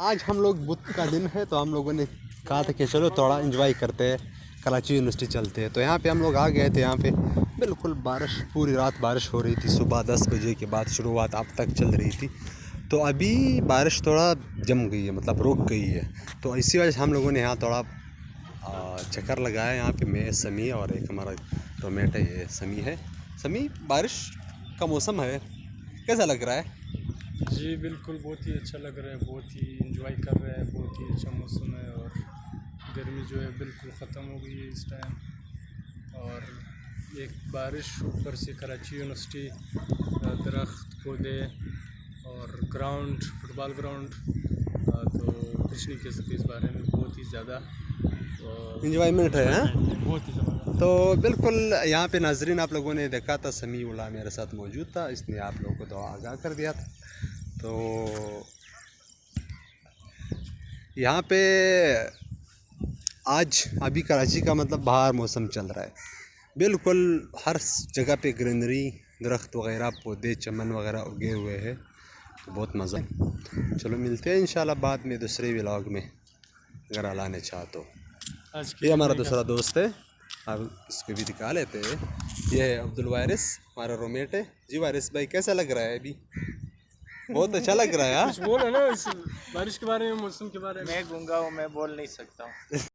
आज हम लोग बुध का दिन है तो हम लोगों ने कहा था कि चलो थोड़ा एंजॉय करते हैं, कराची यूनिवर्सिटी चलते हैं। तो यहाँ पे हम लोग आ गए थे। यहाँ पे बिल्कुल बारिश, पूरी रात बारिश हो रही थी। सुबह 10 बजे के बाद शुरुआत अब तक चल रही थी। तो अभी बारिश थोड़ा जम गई है, मतलब रुक गई है। तो इसी वजह से हम लोगों ने यहाँ थोड़ा चक्कर लगाया। यहाँ पे मैं, समी और एक हमारा रोमेट है, ये समी है। समी, बारिश का मौसम है, कैसा लग रहा है? जी बिल्कुल, बहुत ही अच्छा लग रहा है, बहुत ही इंजॉय कर रहे हैं, बहुत ही अच्छा मौसम है। और गर्मी जो है बिल्कुल ख़त्म हो गई है इस टाइम। और एक बारिश, ऊपर से कराची यूनिवर्सिटी, दरख्त, पौधे और ग्राउंड, फुटबॉल ग्राउंड। तो कुछ नहीं कह सकते इस बारे में, बहुत ही ज़्यादा इंजॉयमेंट है, हाँ? बहुत ही ज़बरदस्त। तो बिल्कुल यहाँ पे नाजरीन, आप लोगों ने देखा था, समी उला मेरे साथ मौजूद था। इसने आप लोगों को तो आगाह कर दिया था। तो यहाँ पे आज अभी कराची का मतलब बाहर मौसम चल रहा है। बिल्कुल हर जगह पे ग्रीनरी, दरख्त वगैरह, पौधे, चमन वगैरह उगे हुए हैं। तो बहुत मज़ा। चलो मिलते हैं इंशाल्लाह बाद में दूसरे व्लॉग में, अगर अल्लाह ने चाहा तो। आज के ये दिन हमारा में दूसरा दोस्त है, अब इसको भी दिखा लेते हैं। ये है अब्दुल वारिस, हमारा रूममेट है। जी वारिस भाई, कैसा लग रहा है अभी? बहुत अच्छा लग रहा है, हाँ? कुछ बोलो ना इस बारिश के बारे में, मौसम के बारे में। मैं गूंगा हूँ, मैं बोल नहीं सकता हूँ।